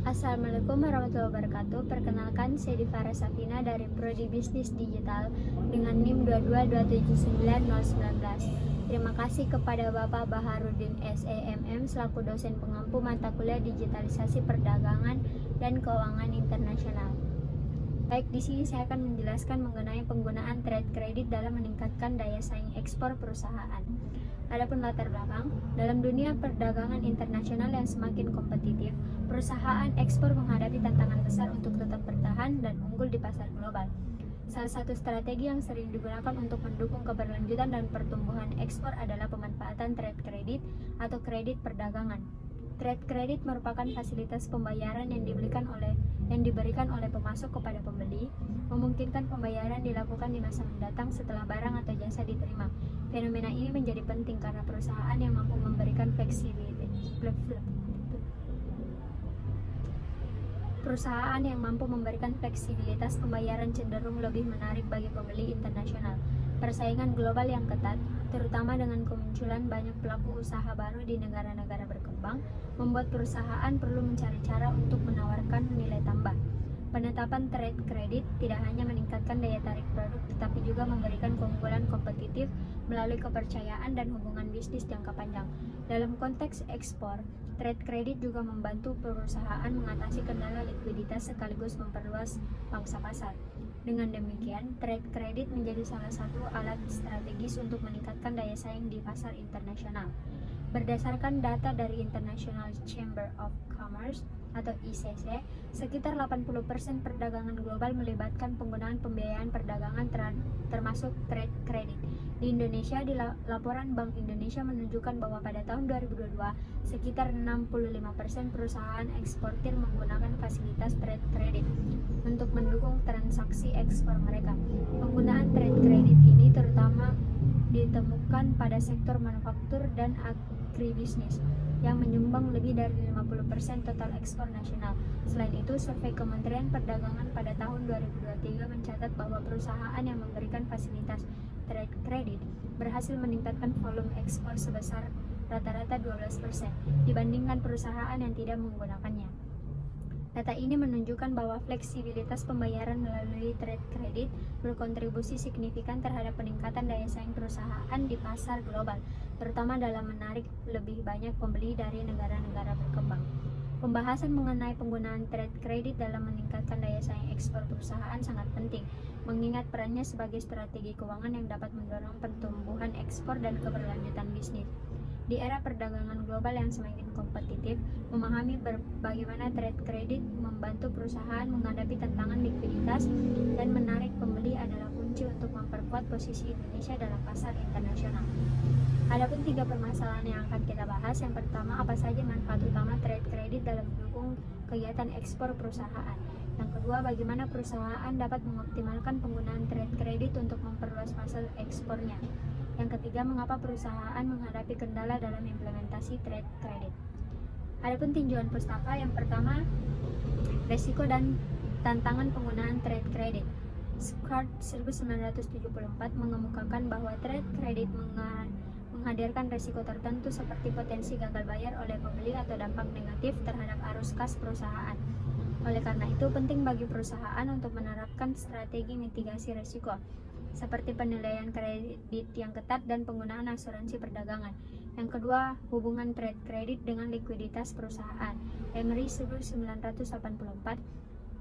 Assalamualaikum warahmatullahi wabarakatuh. Perkenalkan, saya Divara Safina dari Prodi Bisnis Digital dengan NIM 222799019. Terima kasih kepada Bapak Baharudin SEMM selaku dosen pengampu mata kuliah Digitalisasi Perdagangan dan Keuangan Internasional. Baik, di sini saya akan menjelaskan mengenai penggunaan trade credit dalam meningkatkan daya saing ekspor perusahaan. Adapun latar belakang, dalam dunia perdagangan internasional yang semakin kompetitif, perusahaan ekspor menghadapi tantangan besar untuk tetap bertahan dan unggul di pasar global. Salah satu strategi yang sering digunakan untuk mendukung keberlanjutan dan pertumbuhan ekspor adalah pemanfaatan trade credit atau kredit perdagangan. Trade credit merupakan fasilitas pembayaran yang diberikan oleh pemasok kepada pembeli, memungkinkan pembayaran dilakukan di masa mendatang setelah barang atau jasa diterima. Fenomena ini menjadi penting karena perusahaan yang mampu memberikan fleksibilitas pembayaran cenderung lebih menarik bagi pembeli internasional. Persaingan global yang ketat, terutama dengan kemunculan banyak pelaku usaha baru di negara-negara berkembang, membuat perusahaan perlu mencari cara untuk menawarkan nilai tambah. Penetapan trade credit tidak hanya meningkatkan daya tarik produk, tetapi juga memberikan keunggulan kompetitif melalui kepercayaan dan hubungan bisnis jangka panjang. Dalam konteks ekspor, trade credit juga membantu perusahaan mengatasi kendala likuiditas sekaligus memperluas pangsa pasar. Dengan demikian, trade credit menjadi salah satu alat strategis untuk meningkatkan daya saing di pasar internasional. Berdasarkan data dari International Chamber of Commerce atau ICC, sekitar 80% perdagangan global melibatkan penggunaan pembiayaan perdagangan termasuk trade credit. Di Indonesia, laporan Bank Indonesia menunjukkan bahwa pada tahun 2022, sekitar 65% perusahaan eksportir menggunakan fasilitas trade credit untuk mendukung transaksi ekspor mereka. Penggunaan trade credit ini terutama ditemukan pada sektor manufaktur dan agribisnis yang menyumbang lebih dari 50% total ekspor nasional. Selain itu, survei Kementerian Perdagangan pada tahun 2023 mencatat bahwa perusahaan yang memberikan fasilitas trade credit berhasil meningkatkan volume ekspor sebesar rata-rata 12% dibandingkan perusahaan yang tidak menggunakannya. Data ini menunjukkan bahwa fleksibilitas pembayaran melalui trade credit berkontribusi signifikan terhadap peningkatan daya saing perusahaan di pasar global, terutama dalam menarik lebih banyak pembeli dari negara-negara berkembang. Pembahasan mengenai penggunaan trade credit dalam meningkatkan daya saing ekspor perusahaan sangat penting, mengingat perannya sebagai strategi keuangan yang dapat mendorong pertumbuhan ekspor dan keberlanjutan bisnis. Di era perdagangan global yang semakin kompetitif, memahami bagaimana trade credit membantu perusahaan menghadapi tantangan likuiditas dan menarik pembeli adalah kunci untuk memperkuat posisi Indonesia dalam pasar internasional. Adapun 3 permasalahan yang akan kita bahas. Yang pertama, apa saja manfaat utama trade credit dalam mendukung kegiatan ekspor perusahaan. Yang kedua, bagaimana perusahaan dapat mengoptimalkan penggunaan trade credit untuk memperluas pasar ekspornya. Yang ketiga, mengapa perusahaan menghadapi kendala dalam implementasi trade credit. Adapun tinjauan pustaka, yang pertama, resiko dan tantangan penggunaan trade credit. Scott 1974 mengemukakan bahwa trade credit menghadirkan resiko tertentu seperti potensi gagal bayar oleh pembeli atau dampak negatif terhadap arus kas perusahaan. Oleh karena itu, penting bagi perusahaan untuk menerapkan strategi mitigasi risiko, seperti penilaian kredit yang ketat dan penggunaan asuransi perdagangan. Yang kedua, hubungan trade credit dengan likuiditas perusahaan. Emery 1984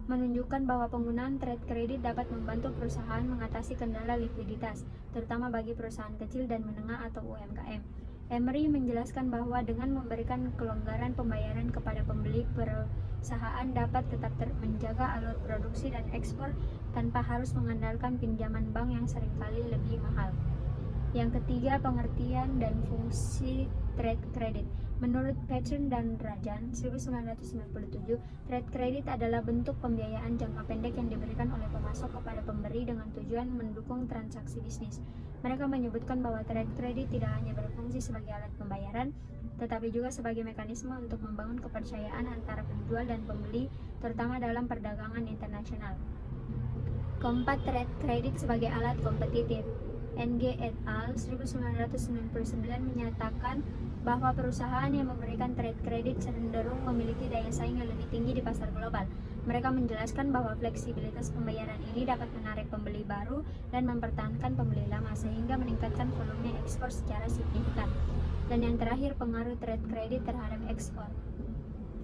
menunjukkan bahwa penggunaan trade credit dapat membantu perusahaan mengatasi kendala likuiditas, terutama bagi perusahaan kecil dan menengah atau UMKM. Emery menjelaskan bahwa dengan memberikan kelonggaran pembayaran kepada pembeli, perusahaan dapat tetap menjaga alur produksi dan ekspor tanpa harus mengandalkan pinjaman bank yang seringkali lebih mahal. Yang ketiga, pengertian dan fungsi trade credit. Menurut Pattern dan Rajan 1997, trade credit adalah bentuk pembiayaan jangka pendek yang diberikan oleh pemasok kepada pemberi dengan tujuan mendukung transaksi bisnis. Mereka menyebutkan bahwa trade credit tidak hanya berfungsi sebagai alat pembayaran, tetapi juga sebagai mekanisme untuk membangun kepercayaan antara penjual dan pembeli, terutama dalam perdagangan internasional. Keempat, trade credit sebagai alat kompetitif. NG et al. 1999 menyatakan bahwa perusahaan yang memberikan trade credit cenderung memiliki daya saing yang lebih tinggi di pasar global. Mereka menjelaskan bahwa fleksibilitas pembayaran ini dapat menarik pembeli baru dan mempertahankan pembeli lama sehingga meningkatkan volume ekspor secara signifikan. Dan yang terakhir, pengaruh trade credit terhadap ekspor.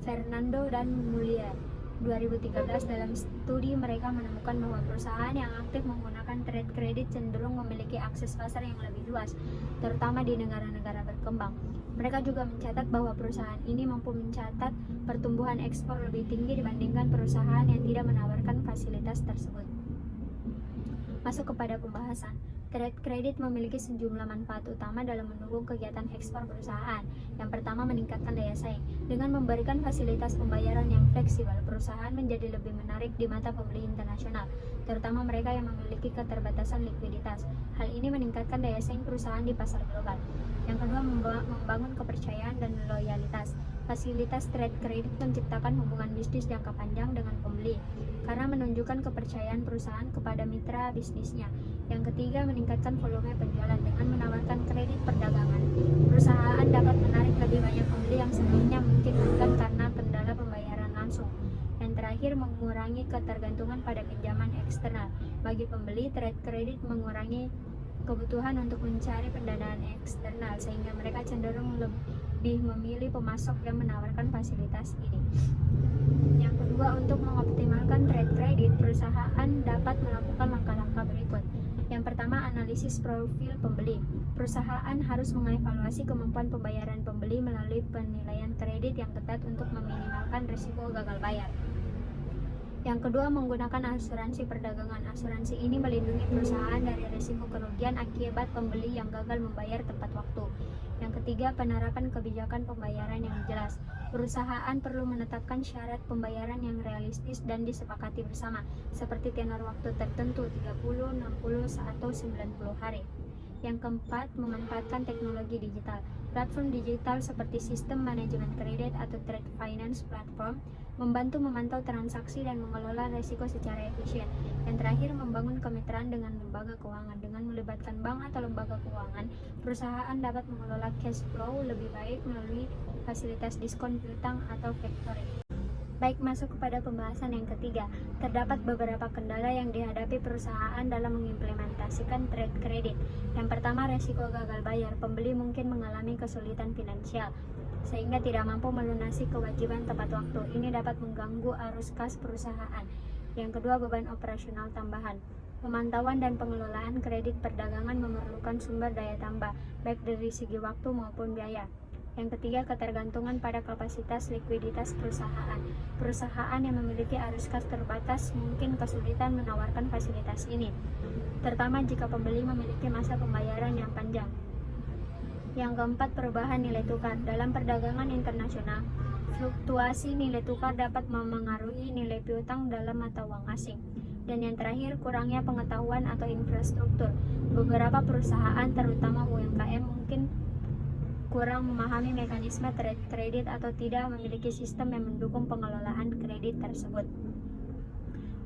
Fernando dan Mulier 2013 dalam studi mereka menemukan bahwa perusahaan yang aktif menggunakan trade credit cenderung memiliki akses pasar yang lebih luas, terutama di negara-negara berkembang. Mereka juga mencatat bahwa perusahaan ini mampu mencatat pertumbuhan ekspor lebih tinggi dibandingkan perusahaan yang tidak menawarkan fasilitas tersebut. Masuk kepada pembahasan. Trade credit memiliki sejumlah manfaat utama dalam mendukung kegiatan ekspor perusahaan. Yang pertama, meningkatkan daya saing. Dengan memberikan fasilitas pembayaran yang fleksibel, perusahaan menjadi lebih menarik di mata pembeli internasional, terutama mereka yang memiliki keterbatasan likuiditas. Hal ini meningkatkan daya saing perusahaan di pasar global. Yang kedua, membangun kepercayaan dan loyalitas. Fasilitas trade credit menciptakan hubungan bisnis jangka panjang dengan pembeli karena menunjukkan kepercayaan perusahaan kepada mitra bisnisnya. Yang ketiga, meningkatkan volume penjualan. Dengan menawarkan kredit perdagangan, perusahaan dapat menarik lebih banyak pembeli yang sebelumnya mungkin enggan karena kendala pembayaran langsung. Yang terakhir, mengurangi ketergantungan pada pinjaman eksternal. Bagi pembeli, trade credit mengurangi kebutuhan untuk mencari pendanaan eksternal sehingga mereka cenderung lebih memilih pemasok yang menawarkan fasilitas ini. Yang kedua, untuk mengoptimalkan trade credit, perusahaan dapat melakukan langkah-langkah berikut. Yang pertama, analisis profil pembeli. Perusahaan harus mengevaluasi kemampuan pembayaran pembeli melalui penilaian kredit yang ketat untuk meminimalkan risiko gagal bayar. Yang kedua, menggunakan asuransi perdagangan. Asuransi ini melindungi perusahaan dari risiko kerugian akibat pembeli yang gagal membayar tepat waktu. Yang ketiga, penerapan kebijakan pembayaran yang jelas. Perusahaan perlu menetapkan syarat pembayaran yang realistis dan disepakati bersama, seperti tenor waktu tertentu 30, 60, atau 90 hari. Yang keempat, memanfaatkan teknologi digital. Platform digital seperti sistem manajemen kredit atau trade finance platform membantu memantau transaksi dan mengelola risiko secara efisien. Yang terakhir, membangun kemitraan dengan lembaga keuangan. Dengan melibatkan bank atau lembaga keuangan, perusahaan dapat mengelola cash flow lebih baik melalui fasilitas diskon piutang atau factoring. Baik, masuk kepada pembahasan yang ketiga. Terdapat beberapa kendala yang dihadapi perusahaan dalam mengimplementasikan trade credit. Yang pertama, resiko gagal bayar. Pembeli mungkin mengalami kesulitan finansial sehingga tidak mampu melunasi kewajiban tepat waktu. Ini dapat mengganggu arus kas perusahaan. Yang kedua, beban operasional tambahan. Pemantauan dan pengelolaan kredit perdagangan memerlukan sumber daya tambah, baik dari segi waktu maupun biaya. Yang ketiga, ketergantungan pada kapasitas likuiditas perusahaan. Perusahaan yang memiliki arus kas terbatas mungkin kesulitan menawarkan fasilitas ini, terutama jika pembeli memiliki masa pembayaran yang panjang. Yang keempat, perubahan nilai tukar. Dalam perdagangan internasional, fluktuasi nilai tukar dapat memengaruhi nilai piutang dalam mata uang asing. Dan yang terakhir, kurangnya pengetahuan atau infrastruktur. Beberapa perusahaan, terutama UMKM, mungkin kurang memahami mekanisme trade credit atau tidak memiliki sistem yang mendukung pengelolaan kredit tersebut.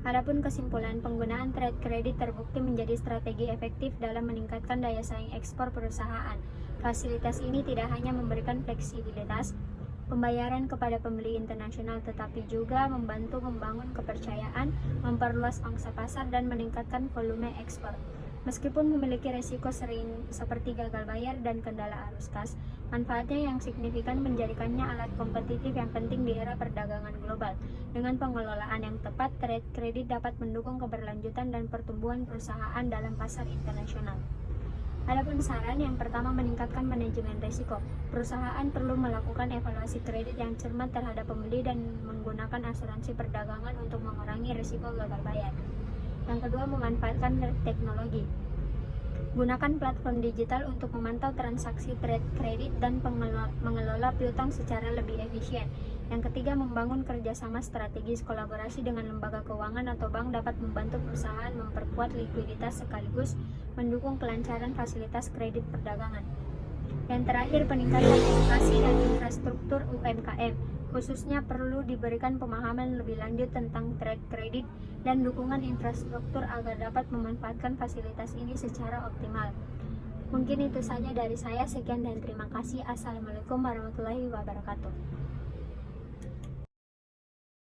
Adapun kesimpulan, penggunaan trade credit terbukti menjadi strategi efektif dalam meningkatkan daya saing ekspor perusahaan. Fasilitas ini tidak hanya memberikan fleksibilitas pembayaran kepada pembeli internasional, tetapi juga membantu membangun kepercayaan, memperluas pangsa pasar, dan meningkatkan volume ekspor. Meskipun memiliki risiko sering seperti gagal bayar dan kendala arus kas, manfaatnya yang signifikan menjadikannya alat kompetitif yang penting di era perdagangan global. Dengan pengelolaan yang tepat, trade credit dapat mendukung keberlanjutan dan pertumbuhan perusahaan dalam pasar internasional. Adapun saran, yang pertama, meningkatkan manajemen risiko. Perusahaan perlu melakukan evaluasi kredit yang cermat terhadap pembeli dan menggunakan asuransi perdagangan untuk mengurangi risiko gagal bayar. Yang kedua, memanfaatkan teknologi. Gunakan platform digital untuk memantau transaksi trade credit dan mengelola piutang secara lebih efisien. Yang ketiga, membangun kerjasama strategis. Kolaborasi dengan lembaga keuangan atau bank dapat membantu perusahaan memperkuat likuiditas sekaligus mendukung kelancaran fasilitas kredit perdagangan. Yang terakhir, peningkatan edukasi dan infrastruktur UMKM. Khususnya perlu diberikan pemahaman lebih lanjut tentang trade credit dan dukungan infrastruktur agar dapat memanfaatkan fasilitas ini secara optimal. Mungkin itu saja dari saya. Sekian dan terima kasih. Assalamualaikum warahmatullahi wabarakatuh.